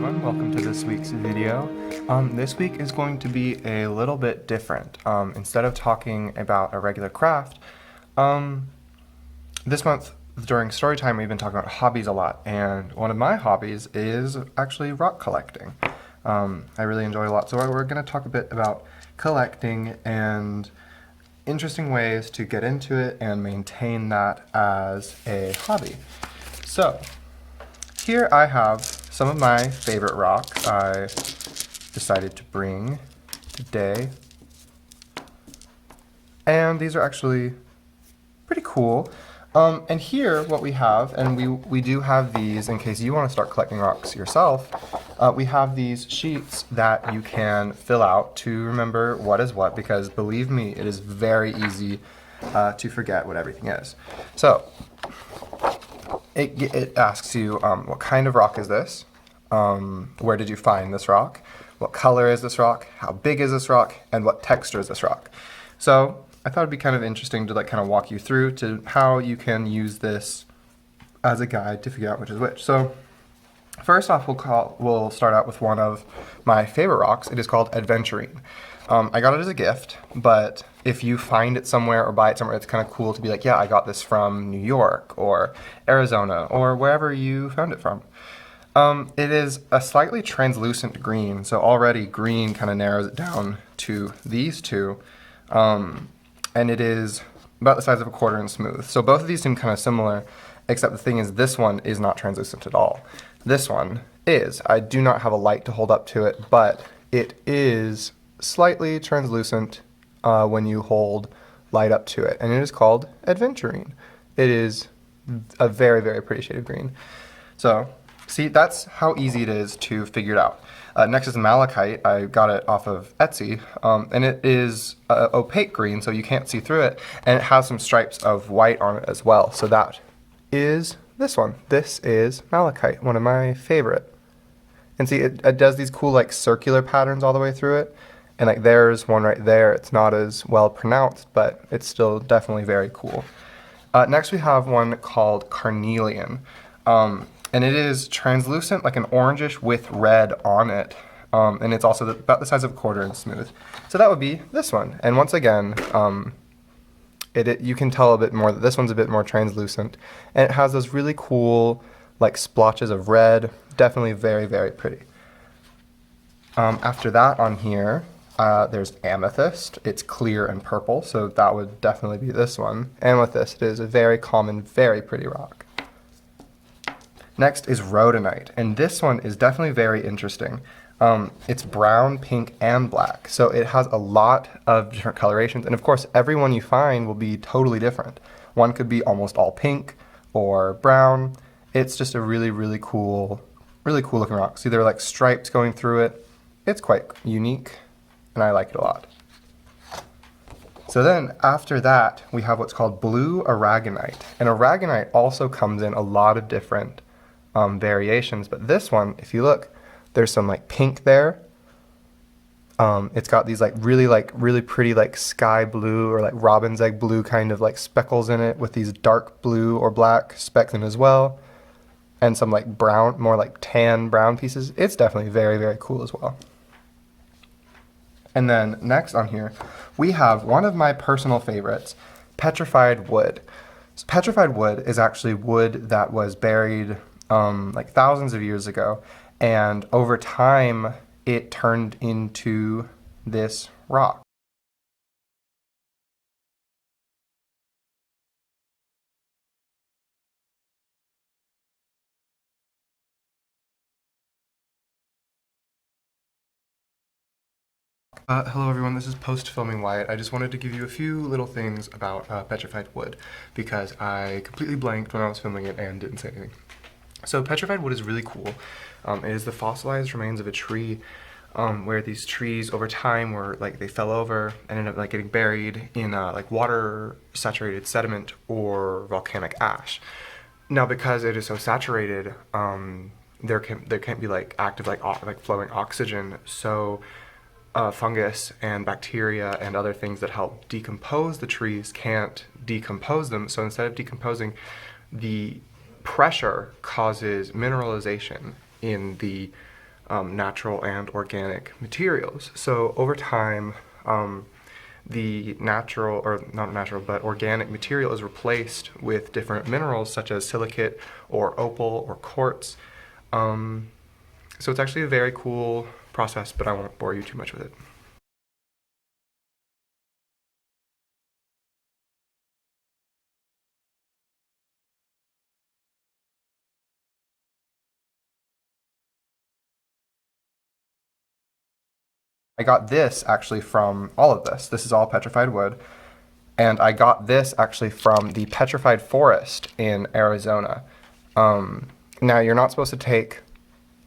everyone, welcome to this week's video. This week is going to be a little bit different. Instead of talking about a regular craft, this month during story time we've been talking about hobbies a lot, and one of my hobbies is actually rock collecting. I really enjoy it a lot, so we're going to talk a bit about collecting and interesting ways to get into it and maintain that as a hobby. So, here I have some of my favorite rocks I decided to bring today. And these are actually pretty cool. And here what we have, and we do have these in case you want to start collecting rocks yourself, we have these sheets that you can fill out to remember what is what, because believe me, it is very easy to forget what everything is. So, it asks you, what kind of rock is this? Where did you find this rock? What color is this rock? How big is this rock? And what texture is this rock? So I thought it'd be kind of interesting to kind of walk you through to how you can use this as a guide to figure out which is which. So first off, we'll start out with one of my favorite rocks. It is called Adventurine. I got it as a gift, but if you find it somewhere or buy it somewhere, it's kind of cool to be like, yeah, I got this from New York or Arizona or wherever you found it from. It is a slightly translucent green, so already green kind of narrows it down to these two, and it is about the size of a quarter and smooth. So both of these seem kind of similar, except the thing is this one is not translucent at all. This one is. I do not have a light to hold up to it, but it is slightly translucent when you hold light up to it, and it is called Adventurine. It is a very, very pretty shade of green. So, see, that's how easy it is to figure it out. Next is malachite. I got it off of Etsy, and it is opaque green, so you can't see through it, and it has some stripes of white on it as well. So that is this one. This is malachite, one of my favorite. And see, it does these cool like circular patterns all the way through it. And like there's one right there. It's not as well pronounced, but it's still definitely very cool. Next we have one called carnelian. And it is translucent, like an orangish with red on it. And it's also about the size of a quarter and smooth. So that would be this one. And once again, you can tell a bit more that this one's a bit more translucent. And it has those really cool like splotches of red. Definitely very, very pretty. After that on here, there's amethyst. It's clear and purple, so that would definitely be this one. Amethyst is a very common, very pretty rock. Next is rhodonite, and this one is definitely very interesting. It's brown, pink, and black, so it has a lot of different colorations, and of course every one you find will be totally different. One could be almost all pink or brown. It's just a really, really cool looking rock. See, there are like stripes going through it. It's quite unique, and I like it a lot. So then after that, we have what's called blue aragonite. And aragonite also comes in a lot of different variations, but this one, if you look, there's some like pink there. It's got these really pretty like sky blue or like robin's egg blue kind of like speckles in it with these dark blue or black specks in as well. And some like brown, more like tan brown pieces. It's definitely very, very cool as well. And then next on here, we have one of my personal favorites, petrified wood. So petrified wood is actually wood that was buried like thousands of years ago, and over time it turned into this rock. Hello everyone, this is post-filming Wyatt. I just wanted to give you a few little things about petrified wood, because I completely blanked when I was filming it and didn't say anything. So petrified wood is really cool. It is the fossilized remains of a tree, where these trees over time were like they fell over and ended up like getting buried in like water-saturated sediment or volcanic ash. Now, because it is so saturated, there can't be like active like flowing oxygen, so fungus and bacteria and other things that help decompose the trees can't decompose them. So instead of decomposing, the pressure causes mineralization in the natural and organic materials. So over time, the natural, or not natural, but organic material is replaced with different minerals such as silicate or opal or quartz. So it's actually a very cool process, but I won't bore you too much with it. I got this actually from all of this. This is all petrified wood. And I got this actually from the petrified forest in Arizona. Now, you're not supposed to take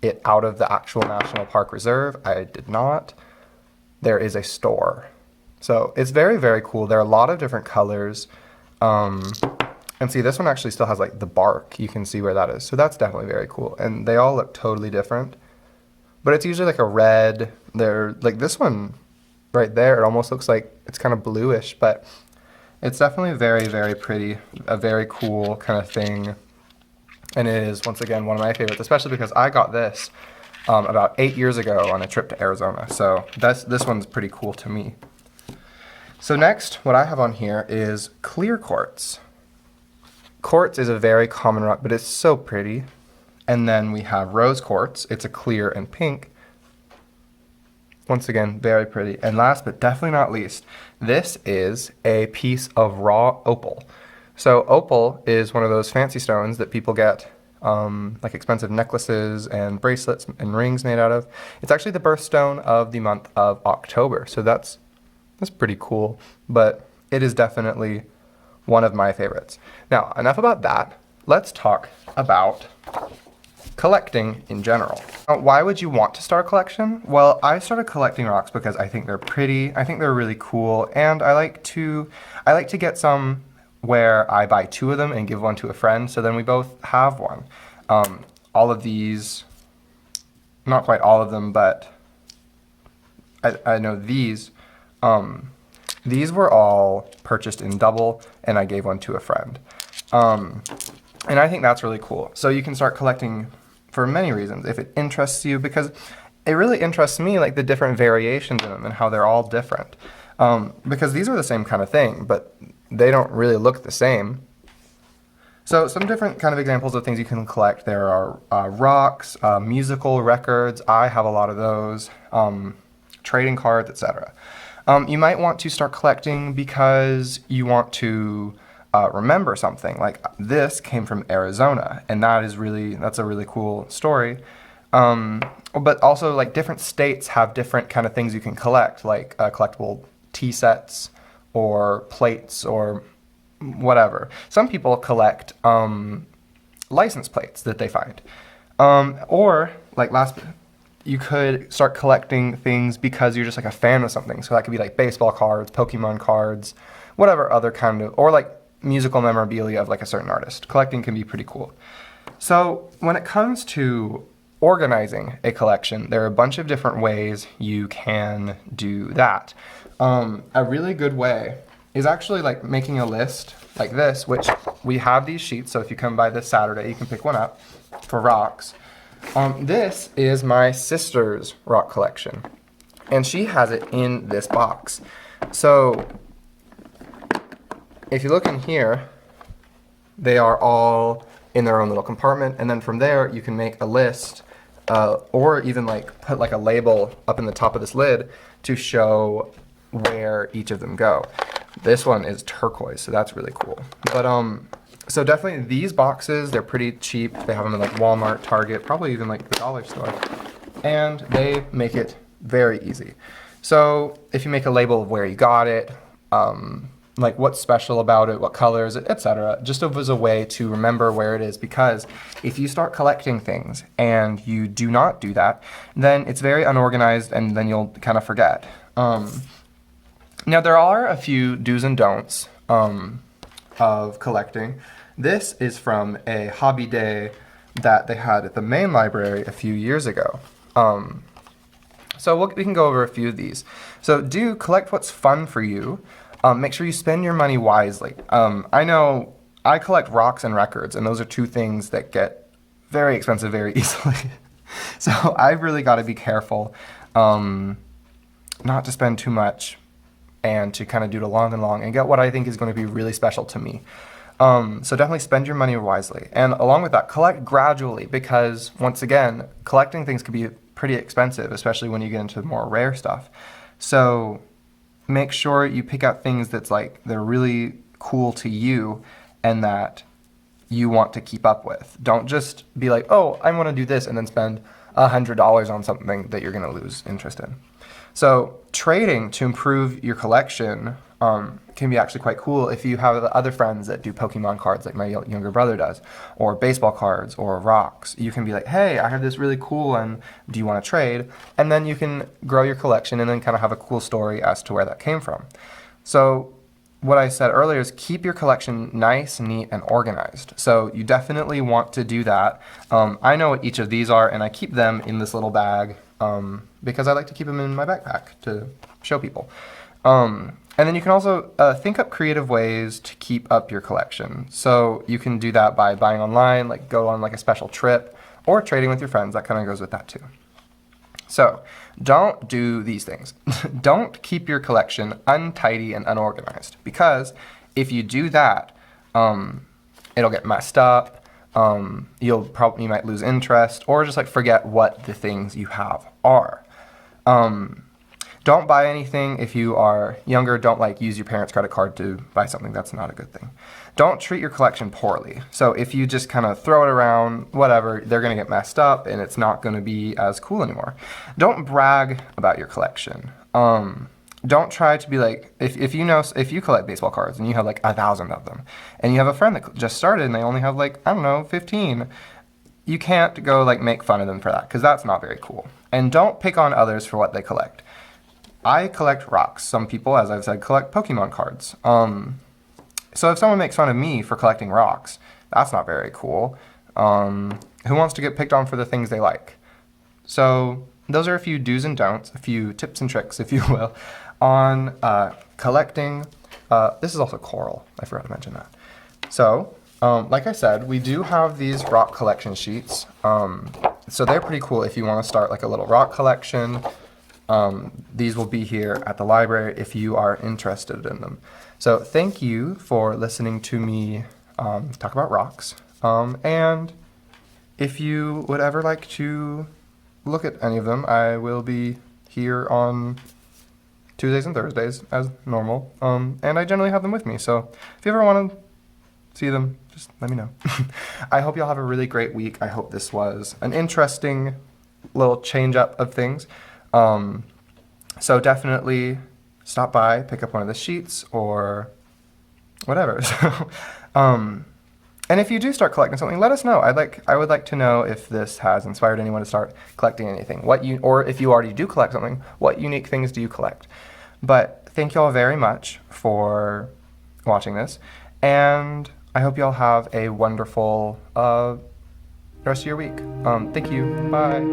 it out of the actual National Park Reserve. I did not. There is a store. So it's very, very cool. There are a lot of different colors. And see, this one actually still has like the bark. You can see where that is. So that's definitely very cool. And they all look totally different. But it's usually like a red. They're like this one right there. It almost looks like it's kind of bluish, but it's definitely very, very pretty. A very cool kind of thing. And it is, once again, one of my favorites, especially because I got this about 8 years ago on a trip to Arizona. So this one's pretty cool to me. So next, what I have on here is clear quartz. Quartz is a very common rock, but it's so pretty. And then we have rose quartz. It's a clear and pink. Once again, very pretty. And last but definitely not least, this is a piece of raw opal. So opal is one of those fancy stones that people get like expensive necklaces and bracelets and rings made out of. It's actually the birthstone of the month of October. So that's pretty cool, but it is definitely one of my favorites. Now, enough about that. Let's talk about collecting in general. Why would you want to start a collection? Well, I started collecting rocks because I think they're pretty, I think they're really cool, and I like to get some where I buy 2 of them and give one to a friend, so then we both have one. All of these, not quite all of them, but I know these were all purchased in double, and I gave one to a friend. And I think that's really cool. So you can start collecting for many reasons. If it interests you, because it really interests me, like the different variations in them and how they're all different. Because these are the same kind of thing, but they don't really look the same. So some different kind of examples of things you can collect. There are rocks, musical records. I have a lot of those. Trading cards, etc. You might want to start collecting because you want to remember something. Like this came from Arizona, and that's a really cool story. But also, like, different states have different kind of things you can collect, like collectible tea sets or plates or whatever. Some people collect license plates that they find. Or, like, you could start collecting things because you're just like a fan of something. So that could be like baseball cards, Pokemon cards, whatever other kind of, or like musical memorabilia of like a certain artist. Collecting can be pretty cool. So when it comes to organizing a collection, there are a bunch of different ways you can do that. A really good way is actually like making a list like this, which we have these sheets. So if you come by this Saturday, you can pick one up for rocks. This is my sister's rock collection, and she has it in this box. So if you look in here, they are all in their own little compartment, and then from there you can make a list, or even like put like a label up in the top of this lid to show where each of them go. This one is turquoise, so that's really cool. But so definitely these boxes, they're pretty cheap. They have them in like Walmart, Target, probably even like the dollar store. And they make it very easy. So if you make a label of where you got it, like what's special about it, what colors, etc., just as a way to remember where it is, because if you start collecting things and you do not do that, then it's very unorganized and then you'll kind of forget. Now there are a few do's and don'ts of collecting. This is from a hobby day that they had at the main library a few years ago. So we can go over a few of these. So do collect what's fun for you. Make sure you spend your money wisely. I know I collect rocks and records, and those are two things that get very expensive very easily. So I've really got to be careful not to spend too much and to kind of do it along and long and get what I think is going to be really special to me. So definitely spend your money wisely. And along with that, collect gradually, because once again, collecting things can be pretty expensive, especially when you get into more rare stuff. So make sure you pick out things that's like, they're really cool to you and that you want to keep up with. Don't just be like, oh, I want to do this and then spend $100 on something that you're going to lose interest in. So trading to improve your collection can be actually quite cool if you have other friends that do Pokemon cards like my younger brother does, or baseball cards or rocks. You can be like, hey, I have this really cool one, do you want to trade? And then you can grow your collection and then kind of have a cool story as to where that came from. So what I said earlier is keep your collection nice, neat, and organized. So you definitely want to do that. I know what each of these are, and I keep them in this little bag because I like to keep them in my backpack to show people. And then you can also think up creative ways to keep up your collection. So you can do that by buying online, like go on like a special trip, or trading with your friends. That kind of goes with that too. So don't do these things. Don't keep your collection untidy and unorganized, because if you do that, it'll get messed up. You might lose interest or just like forget what the things you have are. Don't buy anything if you are younger. Don't like use your parents' credit card to buy something. That's not a good thing. Don't treat your collection poorly. So if you just kind of throw it around, whatever, they're going to get messed up and it's not going to be as cool anymore. Don't brag about your collection. Don't try to be like, if you collect baseball cards and you have like 1,000 of them and you have a friend that just started and they only have like, I don't know, 15, you can't go like make fun of them for that, because that's not very cool. And don't pick on others for what they collect. I collect rocks. Some people, as I've said, collect Pokemon cards. So if someone makes fun of me for collecting rocks, that's not very cool. Who wants to get picked on for the things they like? So those are a few do's and don'ts, a few tips and tricks, if you will, on collecting. This is also coral. I forgot to mention that. So, like I said, we do have these rock collection sheets. So they're pretty cool if you want to start like a little rock collection. These will be here at the library if you are interested in them. So thank you for listening to me talk about rocks. And if you would ever like to look at any of them, I will be here on Tuesdays and Thursdays as normal. And I generally have them with me. So if you ever want to see them, just let me know. I hope y'all have a really great week. I hope this was an interesting little change up of things. So definitely stop by, pick up one of the sheets or whatever. So, and if you do start collecting something, let us know. I would like to know if this has inspired anyone to start collecting anything. Or if you already do collect something, what unique things do you collect? But thank you all very much for watching this, and I hope you all have a wonderful rest of your week. Thank you. Bye.